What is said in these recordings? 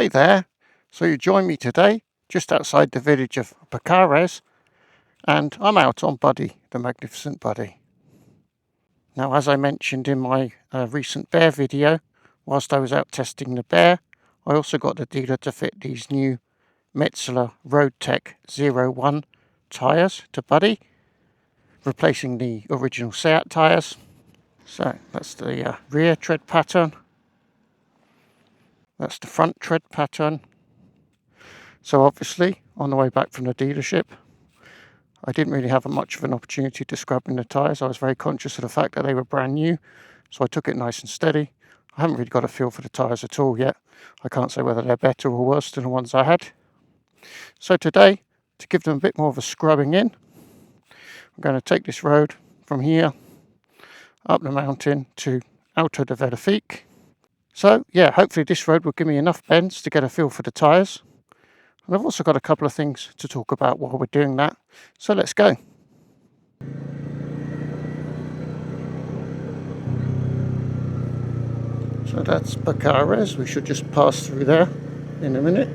Hi there, so you join me today just outside the village of Bacares, and I'm out on Buddy, the magnificent Buddy. Now, as I mentioned in my recent bear video, whilst I was out testing the bear, I also got the dealer to fit these new Metzeler ROADTEC 01 tyres to Buddy, replacing the original CEAT tyres. So that's the rear tread pattern. That's the front tread pattern. So obviously, on the way back from the dealership, I didn't really have much of an opportunity to scrub in the tyres. I was very conscious of the fact that they were brand new, so I took it nice and steady. I haven't really got a feel for the tyres at all yet. I can't say whether they're better or worse than the ones I had. So today, to give them a bit more of a scrubbing in, I'm going to take this road from here up the mountain to Alto de Velefique. So yeah, hopefully this road will give me enough bends to get a feel for the tyres. And I've also got a couple of things to talk about while we're doing that. So let's go. So that's Bacares. We should just pass through there in a minute.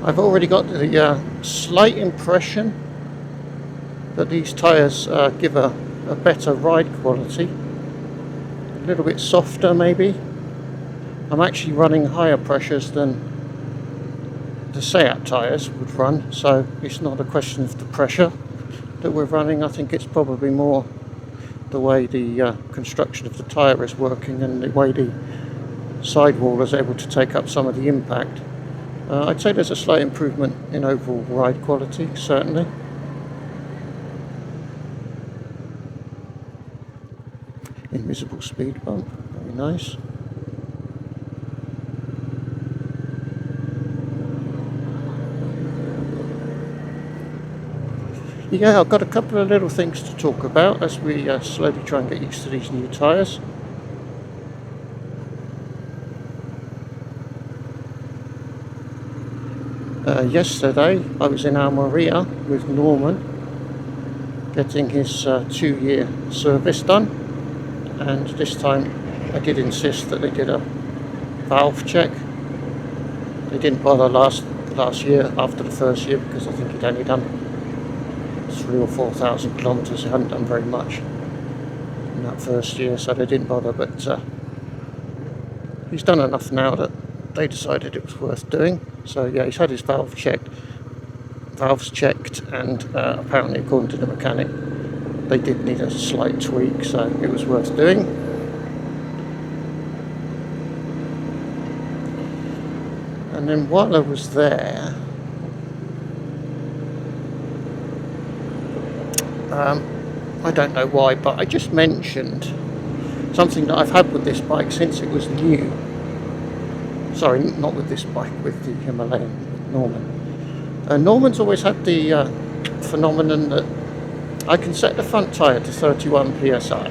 I've already got the slight impression that these tyres give a better ride quality. A little bit softer maybe. I'm actually running higher pressures than the CEAT tyres would run, so it's not a question of the pressure that we're running. I think it's probably more the way the construction of the tyre is working and the way the sidewall is able to take up some of the impact. I'd say there's a slight improvement in overall ride quality, certainly. Invisible speed bump, very nice. Yeah, I've got a couple of little things to talk about as we slowly try and get used to these new tyres. Yesterday I was in Almería with Norman getting his 2-year service done, and this time I did insist that they did a valve check. They didn't bother last year after the first year because I think he'd only done 3,000 or 4,000 kilometres. He hadn't done very much in that first year, so they didn't bother, but he's done enough now that they decided it was worth doing. So yeah, he's had his valves checked, and apparently according to the mechanic they did need a slight tweak, so it was worth doing. And then while I was there, I don't know why, but I just mentioned something that I've had with this bike since it was new. Sorry, not with this bike, with the Himalayan, Norman. Norman's always had the phenomenon that I can set the front tyre to 31 psi,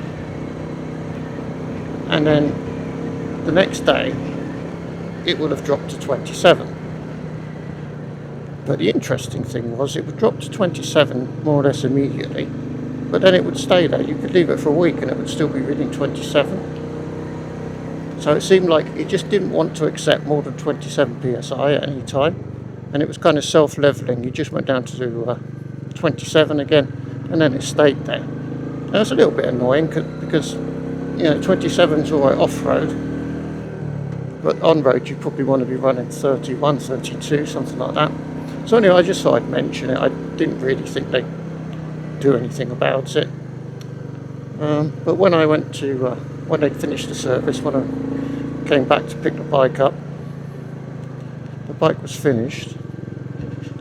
and then the next day it would have dropped to 27. But the interesting thing was it would drop to 27 more or less immediately, but then it would stay there. You could leave it for a week and it would still be reading 27. So it seemed like it just didn't want to accept more than 27 psi at any time, and it was kind of self-leveling. You just went down to 27 again, and then it stayed there. And it's a little bit annoying because 27's all right off-road, but on-road you probably want to be running 31, 32, something like that. So anyway, I just thought I'd mention it. I didn't really think they'd do anything about it. But when I went to, when they'd finished the service, when I came back to pick the bike up, the bike was finished,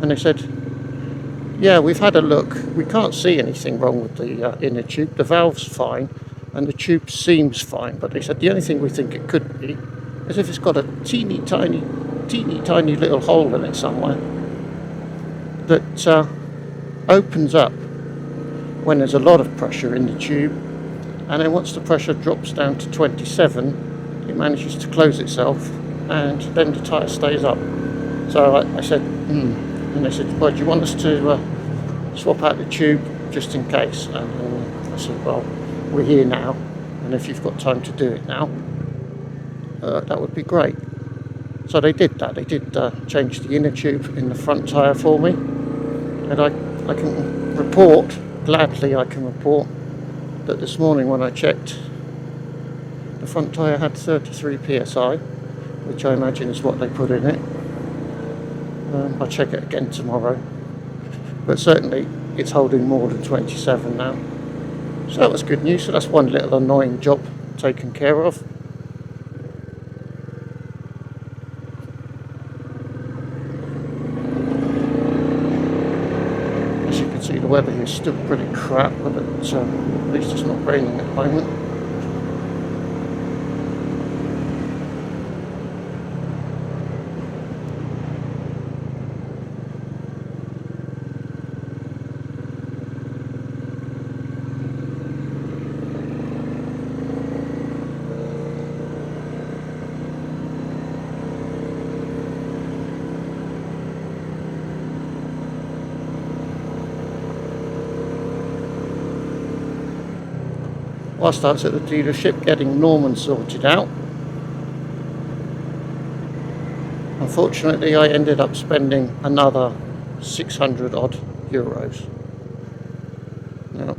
and they said, yeah, we've had a look, we can't see anything wrong with the inner tube, the valve's fine, and the tube seems fine, but they said the only thing we think it could be is if it's got a teeny tiny little hole in it somewhere that opens up when there's a lot of pressure in the tube, and then once the pressure drops down to 27, it manages to close itself, and then the tyre stays up. So I said, and they said, well, do you want us to swap out the tube just in case? And I said, well, we're here now, and if you've got time to do it now, that would be great. So they did that. They did change the inner tube in the front tyre for me, and I can report, gladly I can report, that this morning when I checked, the front tyre had 33 psi, which I imagine is what they put in it. I'll check it again tomorrow, but certainly it's holding more than 27 now. So that was good news. So that's one little annoying job taken care of. As you can see, the weather here is still pretty crap, but at least it's not raining at the moment. Whilst I was at the dealership getting Norman sorted out, unfortunately I ended up spending another 600 odd euros. Now,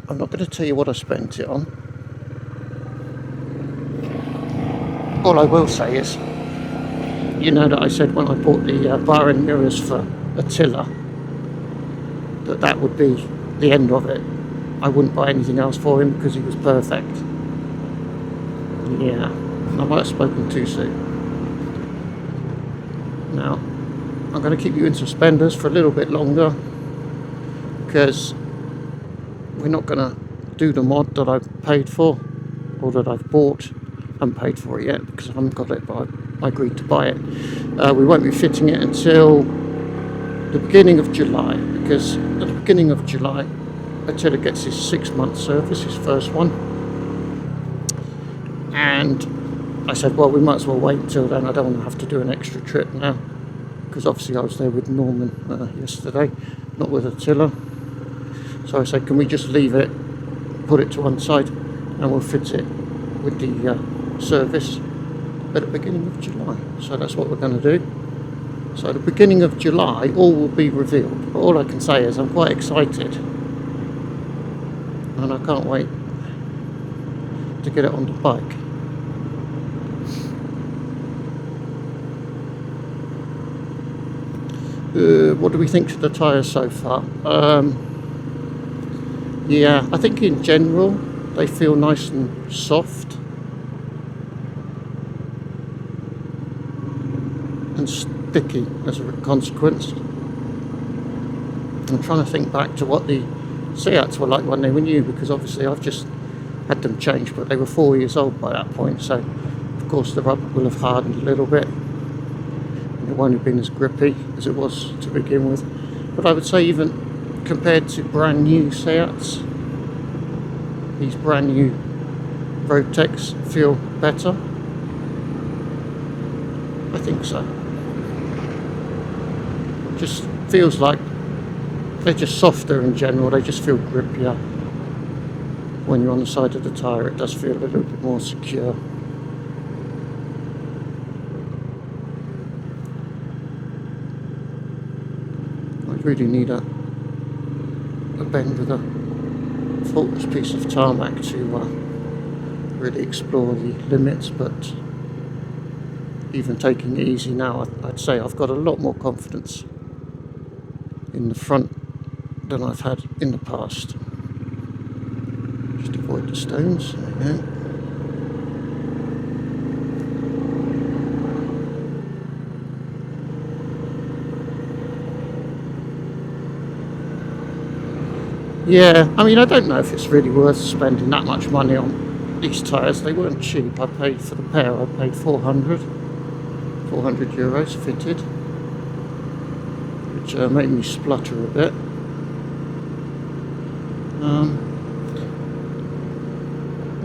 I'm not going to tell you what I spent it on. All I will say is, you know that I said when I bought the bar and mirrors for Attila that would be the end of it. I wouldn't buy anything else for him because he was perfect. Yeah, I might have spoken too soon. Now, I'm going to keep you in suspenders for a little bit longer because we're not going to do the mod that I've paid for, or that I've bought. I haven't paid for it yet because I haven't got it, but I agreed to buy it. We won't be fitting it until the beginning of July, because at the beginning of July Attila gets his 6-month service, his first one, and I said, well, we might as well wait until then. I don't want to have to do an extra trip now, because obviously I was there with Norman yesterday, not with Attila. So I said, can we just leave it, put it to one side, and we'll fit it with the service at the beginning of July. So that's what we're going to do. So at the beginning of July, all will be revealed. But all I can say is I'm quite excited, and I can't wait to get it on the bike. What do we think of the tyres so far? Yeah, I think in general they feel nice and soft and sticky as a consequence. I'm trying to think back to what the CEATs were like when they were new, because obviously I've just had them changed, but they were 4 years old by that point, so of course the rubber will have hardened a little bit. It won't have been as grippy as it was to begin with. But I would say even compared to brand new CEATs, these brand new ROADTECs feel better. I think so. Just feels like they're just softer in general, they just feel grippier. When you're on the side of the tyre, it does feel a little bit more secure. Really need a bend with a faultless piece of tarmac to really explore the limits, but even taking it easy now, I'd say I've got a lot more confidence in the front than I've had in the past. Just avoid the stones. There we go. Yeah, I mean, I don't know if it's really worth spending that much money on these tyres. They weren't cheap. I paid for the pair, I paid 400 euros fitted, which made me splutter a bit.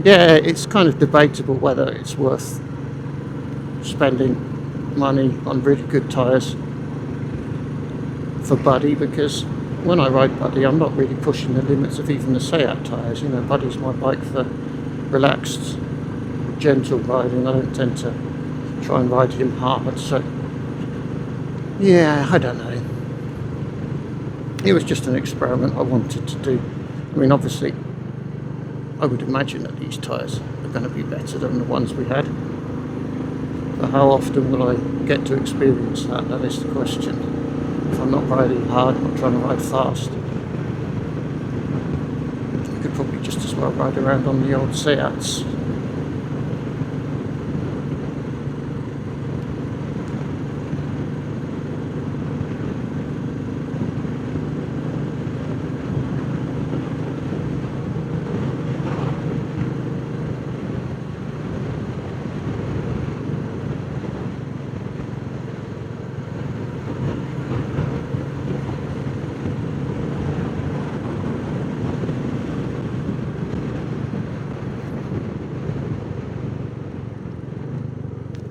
Yeah, it's kind of debatable whether it's worth spending money on really good tyres for Buddy, because when I ride Buddy, I'm not really pushing the limits of even the CEAT tyres. You know, Buddy's my bike for relaxed, gentle riding. I don't tend to try and ride him hard, so yeah, I don't know. It was just an experiment I wanted to do. I mean, obviously, I would imagine that these tyres are going to be better than the ones we had. But how often will I get to experience that? That is the question. If I'm not riding hard, not trying to ride fast, I could probably just as well ride around on the old CEATs.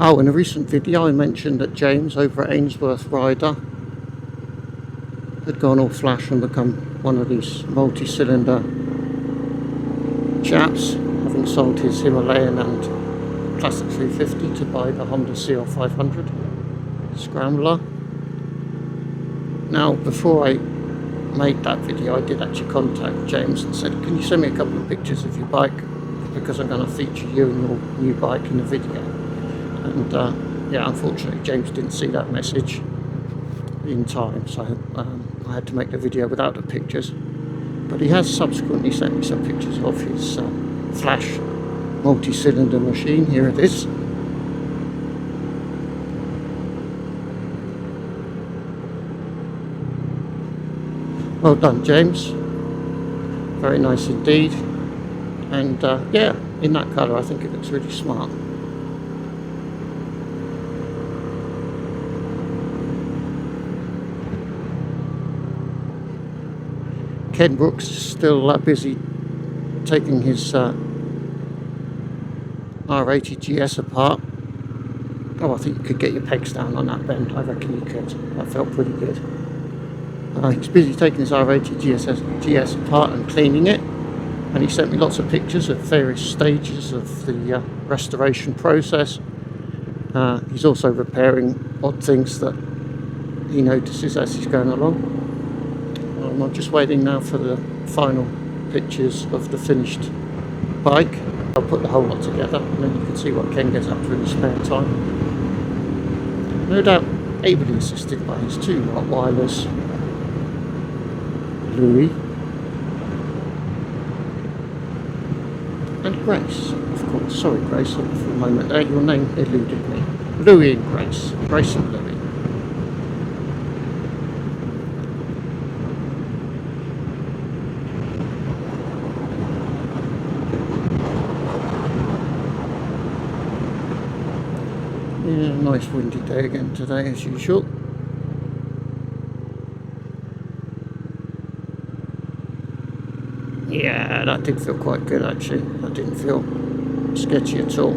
Oh, in a recent video I mentioned that James over at Ainsworth Rider had gone all flash and become one of these multi-cylinder chaps, having sold his Himalayan and Classic 350 to buy the Honda CL 500 Scrambler. Now, before I made that video, I did actually contact James and said, can you send me a couple of pictures of your bike, because I'm going to feature you and your new bike in the video. And yeah, unfortunately James didn't see that message in time, so I had to make the video without the pictures. But he has subsequently sent me some pictures of his flash multi-cylinder machine. Here it is. Well done, James. Very nice indeed. And yeah, in that colour I think it looks really smart. Ken Brooks is still busy taking his R80 GS apart. Oh, I think you could get your pegs down on that bend. I reckon you could. That felt pretty good. He's busy taking his R80 GS apart and cleaning it. And he sent me lots of pictures of various stages of the restoration process. He's also repairing odd things that he notices as he's going along. I'm just waiting now for the final pictures of the finished bike. I'll put the whole lot together and then you can see what Ken gets up to in his spare time. No doubt ably assisted by his two Rottweilers, Louis and Grace, of course. Sorry Grace, for a moment there, your name eluded me. Louis and Grace. Grace and Louis. Yeah, nice windy day again today as usual. Yeah, that did feel quite good actually. That didn't feel sketchy at all.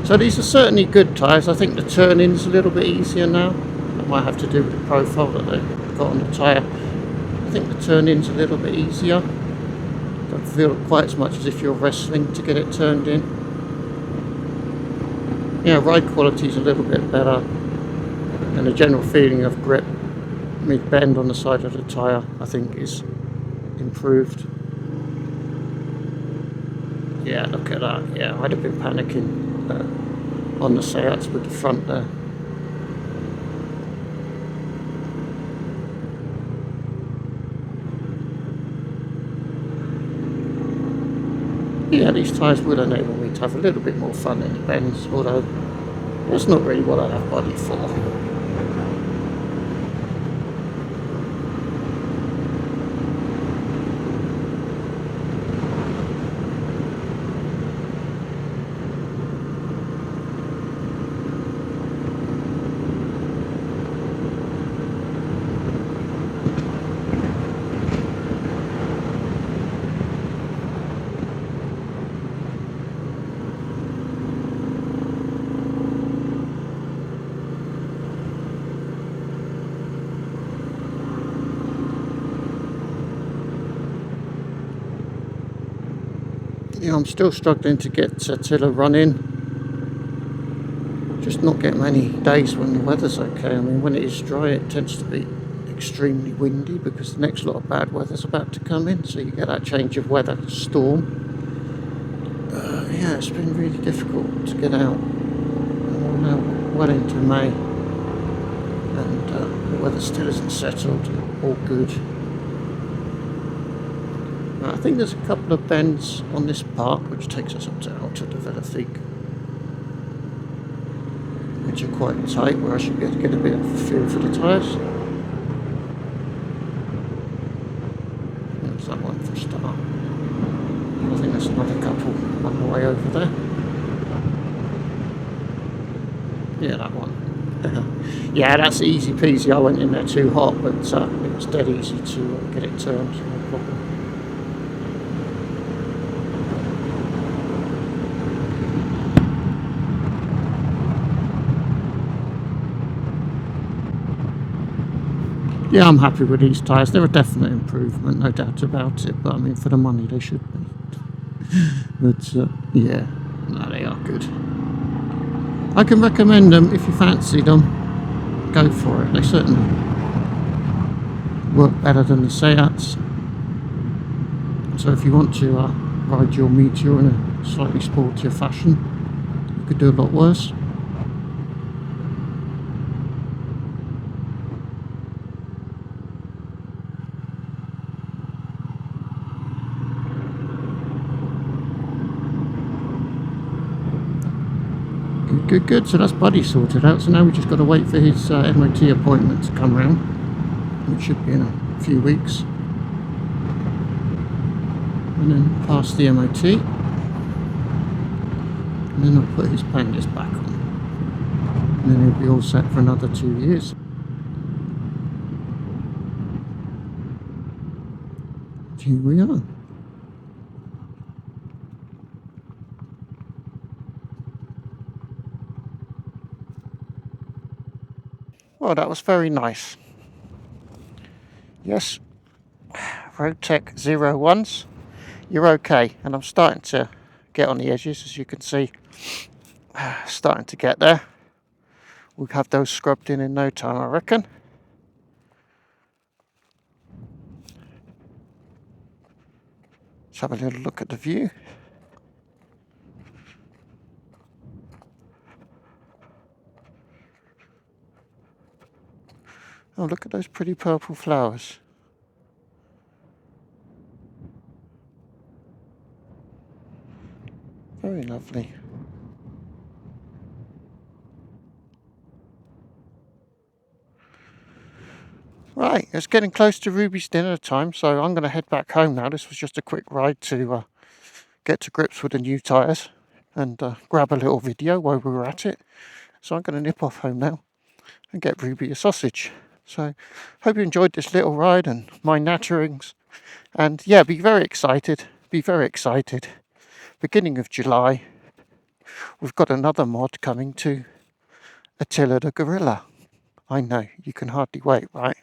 So these are certainly good tyres. I think the turn-in's a little bit easier now. That might have to do with the profile that they've got on the tyre. I think the turn-in's a little bit easier. Don't don't feel quite as much as if you're wrestling to get it turned in. Yeah, ride quality is a little bit better, and the general feeling of grip mid-bend on the side of the tyre I think is improved. Yeah, look at that. Yeah, I'd have been panicking on the CEATs with the front there. Yeah, these tyres will enable me to have a little bit more fun in the bends, although that's not really what I have body for. Yeah, I'm still struggling to get Tilla running. Just not get many days when the weather's okay. I mean, when it is dry, it tends to be extremely windy because the next lot of bad weather's about to come in, so you get that change of weather, storm. Yeah, it's been really difficult to get out. We're now well into May, and the weather still isn't settled. All good. I think there's a couple of bends on this part which takes us up to Alto de Velefique, which are quite tight, where I should be able to get a bit of a feel for the tyres. There's that one for a start. I think there's another couple on the way over there. Yeah, that one. Yeah, that's easy peasy. I went in there too hot, but it was dead easy to get it turned, so no problem. Yeah, I'm happy with these tyres. They're a definite improvement, no doubt about it. But I mean, for the money, they should be. But yeah, no, they are good. I can recommend them if you fancy them. Go for it. They certainly work better than the CEATs. So if you want to ride your Meteor in a slightly sportier fashion, you could do a lot worse. Good. So that's Buddy sorted out. So now we just got to wait for his MOT appointment to come round, which should be in a few weeks, and then pass the MOT, and then I'll put his panniers back on, and then he'll be all set for another 2 years. And here we are. Well, that was very nice. Yes, ROADTEC 01s, you're okay. And I'm starting to get on the edges, as you can see. Starting to get there. We'll have those scrubbed in no time, I reckon. Let's have a little look at the view. Oh, look at those pretty purple flowers. Very lovely. Right, it's getting close to Ruby's dinner time, so I'm going to head back home now. This was just a quick ride to get to grips with the new tyres and grab a little video while we were at it. So I'm going to nip off home now and get Ruby a sausage. So hope you enjoyed this little ride and my natterings. And yeah, be very excited. Beginning of July, we've got another mod coming to Attila the Gorilla. I know, you can hardly wait, right?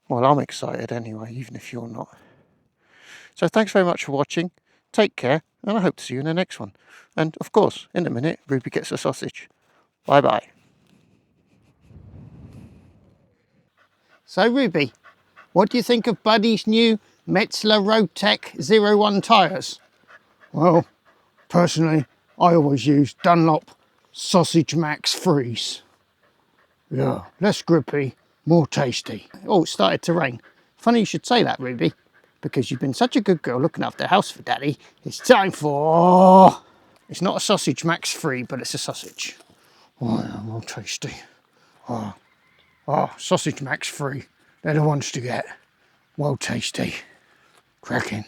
Well, I'm excited anyway, even if you're not. So thanks very much for watching. Take care, and I hope to see you in the next one. And of course, in a minute, Ruby gets a sausage. Bye bye. So Ruby, what do you think of Buddy's new Metzeler ROADTEC 01 tyres? Well, personally, I always use Dunlop Sausage Max Freeze. Yeah, less grippy, more tasty. Oh, it started to rain. Funny you should say that, Ruby, because you've been such a good girl looking after the house for Daddy. It's time for... It's not a sausage max free, but it's a sausage. Oh, yeah, more tasty. Sausage Max Free. They're the ones to get. Well tasty. Cracking.